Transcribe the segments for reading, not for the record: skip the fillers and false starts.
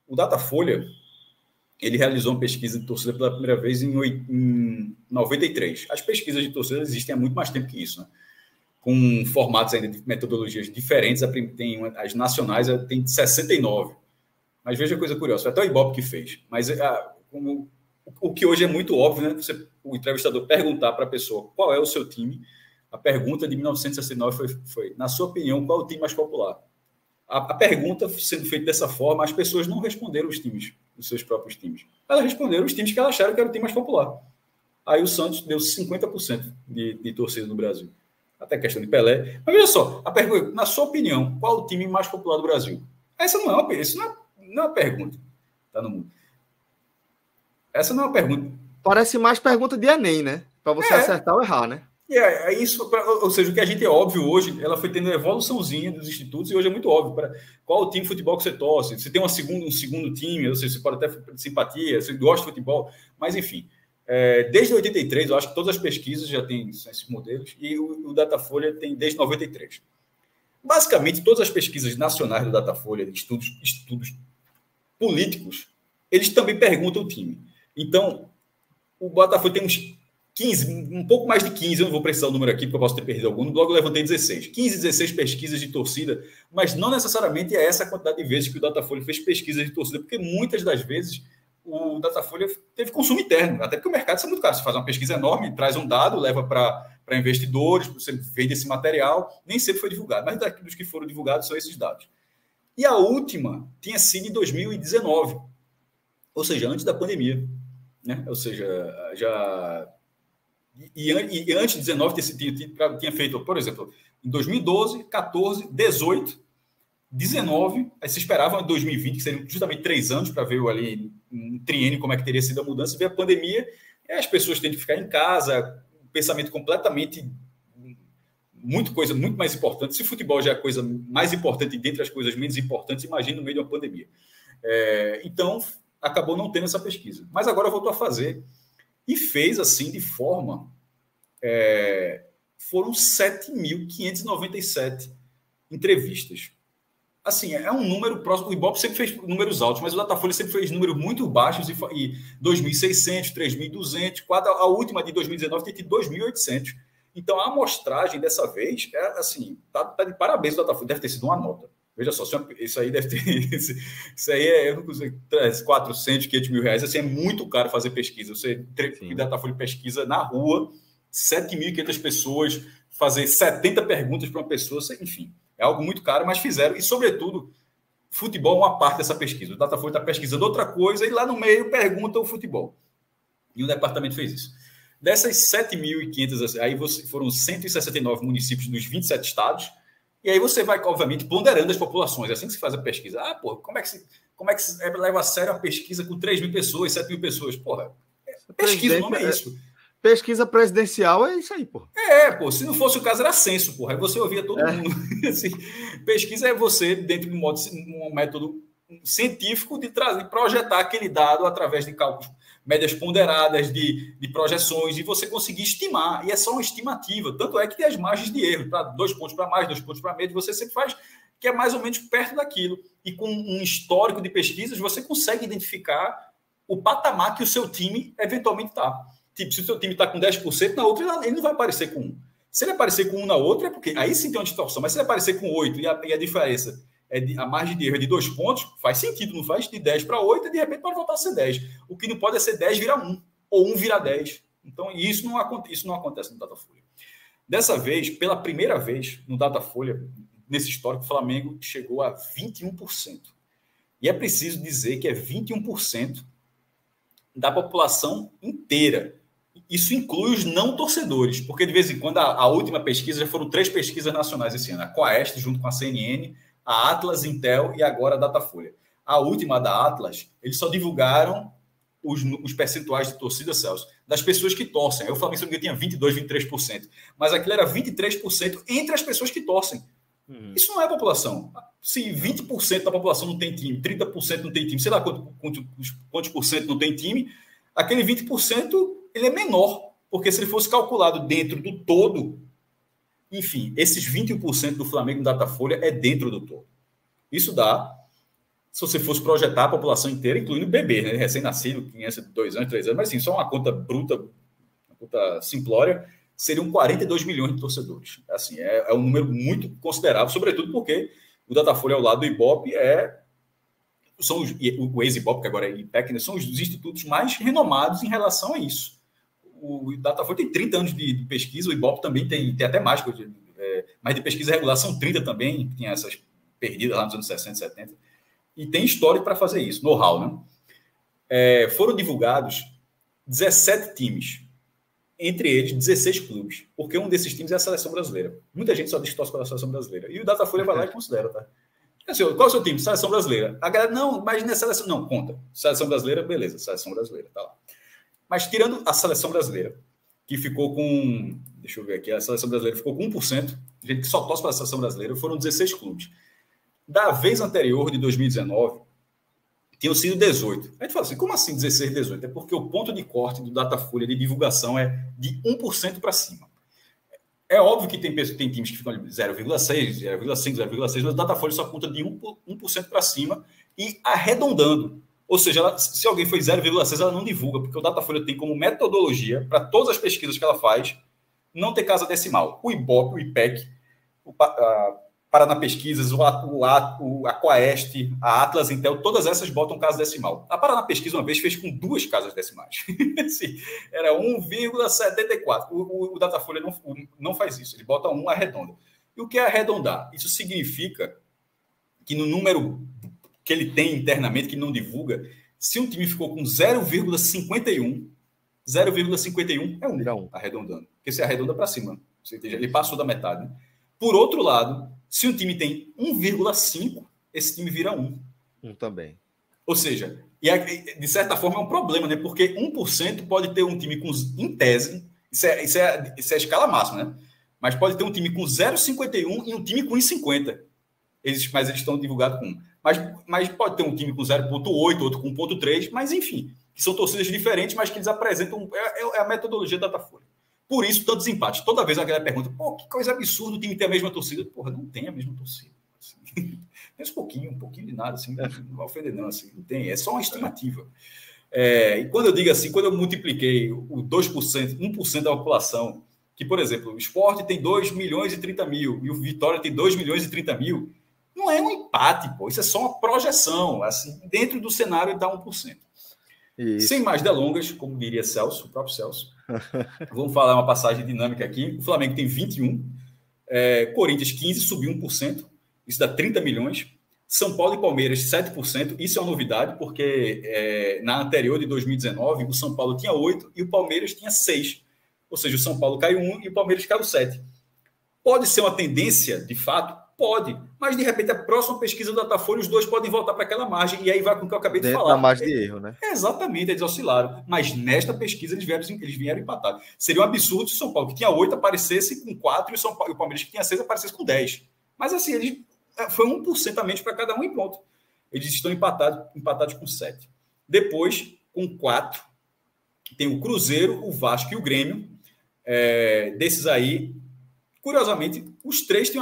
o Datafolha, ele realizou uma pesquisa de torcida pela primeira vez em 93. As pesquisas de torcida existem há muito mais tempo que isso, né? Com formatos ainda de metodologias diferentes. As nacionais tem de 69. Mas veja a coisa curiosa, foi até o Ibope que fez. Mas o que hoje é muito óbvio, né? O entrevistador perguntar para a pessoa qual é o seu time. A pergunta de 1969 foi, na sua opinião, qual é o time mais popular? A pergunta sendo feita dessa forma, as pessoas não responderam os seus próprios times. Elas responderam os times que elas acharam que era o time mais popular. Aí o Santos deu 50% de torcida no Brasil. Até questão de Pelé. Mas veja só, a pergunta, na sua opinião, qual é o time mais popular do Brasil? Essa não é uma pergunta. Tá no mundo. Essa não é uma pergunta. Parece mais pergunta de Enem, né? Para você acertar ou errar, né? É isso, ou seja, o que a gente é óbvio hoje, ela foi tendo uma evoluçãozinha dos institutos e hoje é muito óbvio. Qual o time de futebol que você torce? Você tem um segundo time, ou seja, você pode até ter simpatia, você gosta de futebol, mas enfim. Desde 83, eu acho que todas as pesquisas já têm esses modelos, e o Datafolha tem desde 93. Basicamente, todas as pesquisas nacionais do Datafolha, de estudos políticos, eles também perguntam o time. Então, o Botafogo tem uns 15, um pouco mais de 15, eu não vou precisar o número aqui, porque eu posso ter perdido algum, no blog eu levantei 16. 15, 16 pesquisas de torcida, mas não necessariamente é essa a quantidade de vezes que o Datafolha fez pesquisas de torcida, porque muitas das vezes o Datafolha teve consumo interno, até porque o mercado é muito caro. Você faz uma pesquisa enorme, traz um dado, leva para investidores, você vende esse material, nem sempre foi divulgado, mas dos que foram divulgados são esses dados. E a última tinha sido em 2019, ou seja, antes da pandemia, né? Ou seja, já... E antes de 19 tinha feito, por exemplo, em 2012, 14, 18, 19, aí se esperava em 2020, que seriam justamente 3 anos para ver ali um triênio como é que teria sido a mudança, veio a pandemia, e as pessoas têm que ficar em casa, um pensamento completamente, muito mais importante. Se futebol já é a coisa mais importante dentre as coisas menos importantes, imagina no meio de uma pandemia. Então, acabou não tendo essa pesquisa. Mas agora voltou a fazer. E fez assim de forma... foram 7.597 entrevistas. Assim, é um número próximo. O Ibope sempre fez números altos, mas o Datafolha sempre fez números muito baixos, e 2.600, 3.200, a última de 2019 tem tido 2.800. Então, a amostragem dessa vez, assim, tá de parabéns o Datafolha, deve ter sido uma nota. Veja só, isso aí deve ter... Isso aí eu não sei, 400, 500 mil reais, assim, é muito caro fazer pesquisa. Você, o Datafolha pesquisa na rua, 7.500 pessoas, fazer 70 perguntas para uma pessoa, enfim, é algo muito caro, mas fizeram, e sobretudo, futebol é uma parte dessa pesquisa. O Datafolha está pesquisando outra coisa e lá no meio pergunta o futebol. E o departamento fez isso. Dessas 7.500, aí foram 169 municípios nos 27 estados, e aí você vai, obviamente, ponderando as populações. É assim que se faz a pesquisa. Como é que se leva a sério a pesquisa com 3.000 pessoas, 7.000 pessoas? Porra, pesquisa, o nome é isso. Pesquisa presidencial é isso aí, pô. Se não fosse o caso, era censo, porra. Aí você ouvia todo mundo. Assim, pesquisa é você, dentro de um método científico, de projetar aquele dado através de cálculos, médias ponderadas, de projeções, e você conseguir estimar. E é só uma estimativa. Tanto é que tem as margens de erro, para 2 pontos para mais, 2 pontos para menos, você sempre faz que é mais ou menos perto daquilo. E com um histórico de pesquisas, você consegue identificar o patamar que o seu time eventualmente está. Tipo, se o seu time está com 10%, na outra ele não vai aparecer com 1. Se ele aparecer com 1 na outra, é porque aí sim tem uma distorção. Mas se ele aparecer com 8 e a diferença, a margem de erro é de 2 pontos, faz sentido, não faz? De 10 para 8 e de repente pode voltar a ser 10. O que não pode é ser 10 virar 1, ou 1 virar 10. Então, isso não acontece no Datafolha. Dessa vez, pela primeira vez no Datafolha, nesse histórico, o Flamengo chegou a 21%. E é preciso dizer que é 21% da população inteira. Isso inclui os não torcedores, porque de vez em quando a última pesquisa, já foram 3 pesquisas nacionais esse ano, a Coaeste junto com a CNN, a Atlas, Intel e agora a Datafolha. A última da Atlas, eles só divulgaram os percentuais de torcida, Celso, das pessoas que torcem. Aí o Flamengo tinha 22%, 23%, mas aquilo era 23% entre as pessoas que torcem. Isso não é população. Se 20% da população não tem time, 30% não tem time, sei lá quantos por cento não tem time, aquele 20% ele é menor, porque se ele fosse calculado dentro do todo, enfim, esses 21% do Flamengo no Datafolha é dentro do todo. Isso dá se você fosse projetar a população inteira, incluindo bebê, né? Recém-nascido, criança de 2 anos, 3 anos, mas sim, só uma conta bruta, uma conta simplória, seriam 42 milhões de torcedores. Assim, é um número muito considerável, sobretudo porque o Datafolha, ao lado do Ibope, o ex-Ibope, que agora é IPEC, né, são os institutos mais renomados em relação a isso. O Datafolha tem 30 anos de pesquisa, o Ibope também tem até mais, mas de pesquisa regular são 30 também, tinha essas perdidas lá nos anos 60, 70, e tem histórico para fazer isso, know-how, né? Foram divulgados 17 times, entre eles 16 clubes, porque um desses times é a Seleção Brasileira. Muita gente só diz que torce pela Seleção Brasileira. E o Datafolha vai lá e considera, tá? Assim, qual é o seu time? Seleção Brasileira. A galera, não, mas não é seleção. Não, conta. Seleção Brasileira, beleza, Seleção Brasileira, tá lá. Mas tirando a Seleção Brasileira, que ficou com... Deixa eu ver aqui, a Seleção Brasileira ficou com 1%, gente que só torce pela Seleção Brasileira, foram 16 clubes. Da vez anterior, de 2019, tinham sido 18. A gente fala assim, como assim 16, 18? É porque o ponto de corte do Datafolha de divulgação é de 1% para cima. É óbvio que tem times que ficam de 0,6, 0,5, 0,6, mas o Datafolha só conta de 1% para cima e arredondando. Ou seja, se alguém foi 0,6, ela não divulga, porque o Datafolha tem como metodologia, para todas as pesquisas que ela faz, não ter casa decimal. O Ibope, o IPEC, Paraná Pesquisas, o Aquaeste, a Atlas Intel, todas essas botam casa decimal. A Paraná Pesquisa, uma vez, fez com 2 casas decimais. Era 1,74. O Datafolha não faz isso. Ele bota 1 arredonda. E o que é arredondar? Isso significa que no número que ele tem internamente, que ele não divulga, se um time ficou com 0,51 é 1, arredondando. Porque se arredonda para cima. Ele passou da metade, né? Por outro lado, se um time tem 1,5, esse time vira 1. Também. Ou seja, de certa forma é um problema, né? Porque 1% pode ter um time com, em tese, isso é a escala máxima, né? Mas pode ter um time com 0,51 e um time com 1,50. Mas eles estão divulgados com 1. Mas pode ter um time com 0,8, outro com 1,3, mas enfim, que são torcidas diferentes, mas que eles apresentam. É a metodologia da Datafolha. Por isso, tantos empates. Toda vez a galera pergunta, pô, que coisa absurda o time ter a mesma torcida. Porra, não tem a mesma torcida. Assim. Tem um pouquinho de nada, assim, não vai ofender não, assim, não tem, é só uma estimativa. E quando eu digo assim, quando eu multipliquei o 2%, 1% da população, que, por exemplo, o Sport tem 2 milhões e 30 mil e o Vitória tem 2 milhões e 30 mil, não é um empate, pô, isso é só uma projeção, assim, dentro do cenário dá 1%. Isso. Sem mais delongas, como diria Celso, o próprio Celso, vamos falar uma passagem dinâmica aqui. O Flamengo tem 21, Corinthians 15, subiu 1%, isso dá 30 milhões. São Paulo e Palmeiras 7%, isso é uma novidade, porque na anterior de 2019, o São Paulo tinha 8 e o Palmeiras tinha 6. Ou seja, o São Paulo caiu 1 e o Palmeiras caiu 7. Pode ser uma tendência, de fato? Pode, mas de repente a próxima pesquisa do Datafolha, os dois podem voltar para aquela margem, e aí vai com o que eu acabei de falar. Da margem de erro, né? Exatamente, eles oscilaram. Mas nesta pesquisa eles vieram empatados. Seria um absurdo se o São Paulo, que tinha 8, aparecesse com 4 e o Palmeiras, que tinha 6, aparecesse com 10. Mas assim, foi 1% a menos para cada um e pronto. Eles estão empatados com 7. Depois, com 4, tem o Cruzeiro, o Vasco e o Grêmio. Desses aí, curiosamente, os 3 têm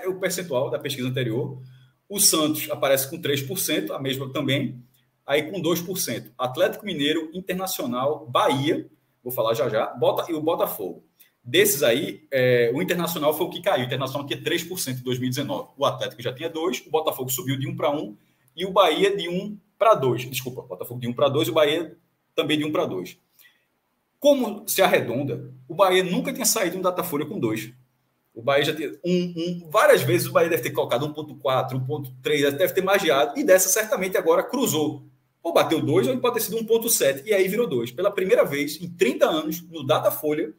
o percentual da pesquisa anterior. O Santos aparece com 3%, a mesma também. Aí com 2%. Atlético Mineiro, Internacional, Bahia, vou falar já, e o Botafogo. Desses aí, o Internacional foi o que caiu. O Internacional tinha 3% em 2019. O Atlético já tinha 2%, o Botafogo subiu de 1 para 1 e o Bahia de 1 para 2. Desculpa, o Botafogo de 1 para 2 e o Bahia também de 1 para 2. Como se arredonda, o Bahia nunca tinha saído um Datafolha com 2. O Bahia já tinha várias vezes o Bahia deve ter colocado 1,4, 1,3, deve ter magiado, e dessa certamente agora cruzou. Ou bateu 2, ou pode ter sido 1,7, e aí virou 2. Pela primeira vez em 30 anos, no Datafolha,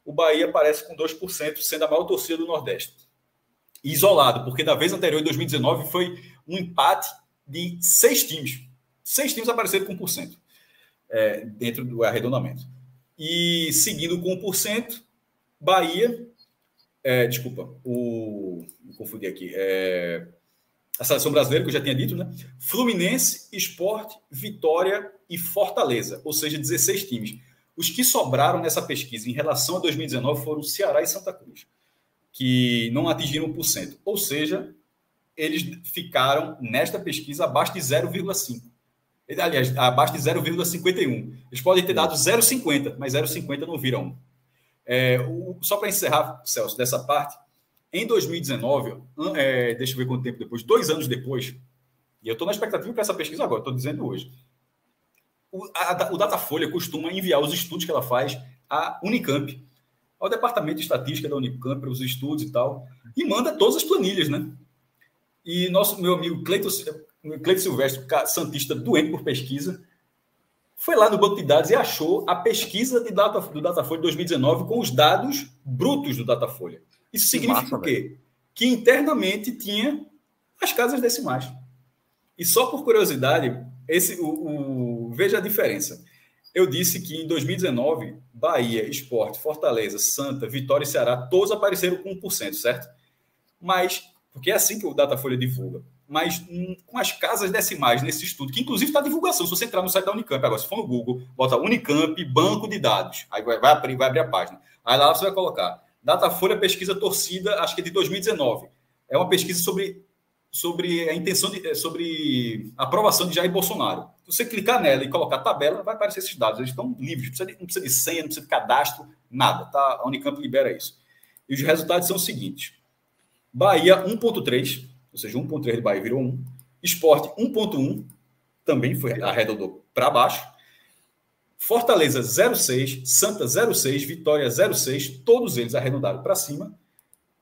o Bahia aparece com 2%, sendo a maior torcida do Nordeste. Isolado, porque da vez anterior, em 2019, foi um empate de 6 times. 6 times apareceram com 1%, dentro do arredondamento. E seguindo com 1%, Bahia... me confundi aqui. A Seleção Brasileira, que eu já tinha dito, né? Fluminense, Sport, Vitória e Fortaleza, ou seja, 16 times. Os que sobraram nessa pesquisa em relação a 2019 foram Ceará e Santa Cruz, que não atingiram 1%. Ou seja, eles ficaram, nesta pesquisa, abaixo de 0,5. Aliás, abaixo de 0,51. Eles podem ter dado 0,50, mas 0,50 não viram. Só para encerrar, Celso, dessa parte, em 2019, deixa eu ver quanto tempo depois, 2 anos depois, e eu estou na expectativa para essa pesquisa agora, estou dizendo hoje, o Datafolha costuma enviar os estudos que ela faz à Unicamp, ao Departamento de Estatística da Unicamp, para os estudos e tal, e manda todas as planilhas, né? E meu amigo Cleiton Silvestre, santista doente por pesquisa, foi lá no banco de dados e achou a pesquisa do Datafolha de 2019 com os dados brutos do Datafolha. Isso significa o quê? Que internamente tinha as casas decimais. E só por curiosidade, veja a diferença. Eu disse que em 2019, Bahia, Sport, Fortaleza, Santa, Vitória e Ceará, todos apareceram com 1%, certo? Mas, porque é assim que o Datafolha divulga. Mas com as casas decimais nesse estudo, que inclusive está divulgação, se você entrar no site da Unicamp, agora, se for no Google, bota Unicamp, banco de dados, aí vai abrir a página. Aí lá você vai colocar Datafolha pesquisa torcida, acho que é de 2019. É uma pesquisa sobre a intenção sobre a aprovação de Jair Bolsonaro. Se você clicar nela e colocar tabela, vai aparecer esses dados. Eles estão livres, não precisa de senha, não precisa de cadastro, nada. Tá? A Unicamp libera isso. E os resultados são os seguintes. Bahia 1,3, ou seja, 1,3 de Bahia virou 1. Sport 1,1, também foi arredondou para baixo. Fortaleza 0,6, Santa 0,6, Vitória 0,6, todos eles arredondaram para cima.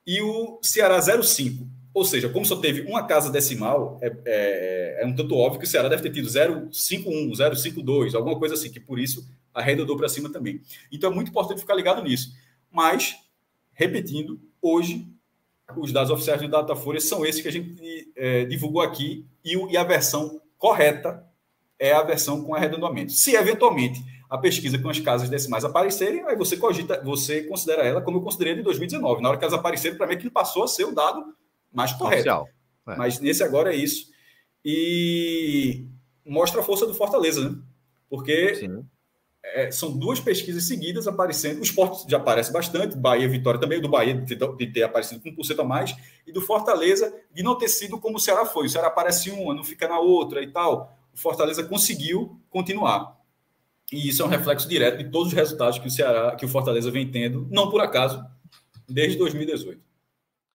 E o Ceará 0,5. Ou seja, como só teve uma casa decimal, é um tanto óbvio que o Ceará deve ter tido 0,51, 0,52, alguma coisa assim, que por isso arredondou para cima também. Então é muito importante ficar ligado nisso. Mas, repetindo, hoje os dados oficiais do Datafolha são esses que a gente divulgou aqui e a versão correta é a versão com arredondamento. Se eventualmente a pesquisa com as casas decimais aparecerem, aí você considera ela como eu considerei de 2019. Na hora que elas apareceram, para mim aquilo passou a ser o dado mais correto. Mas nesse agora é isso. E mostra a força do Fortaleza, né? Porque são 2 pesquisas seguidas aparecendo. O Sport já aparece bastante, Bahia e Vitória também, o do Bahia de ter aparecido com 1% a mais, e do Fortaleza de não ter sido como o Ceará foi. O Ceará aparece uma, não fica na outra e tal. O Fortaleza conseguiu continuar. E isso é um reflexo direto de todos os resultados que o Fortaleza vem tendo, não por acaso, desde 2018.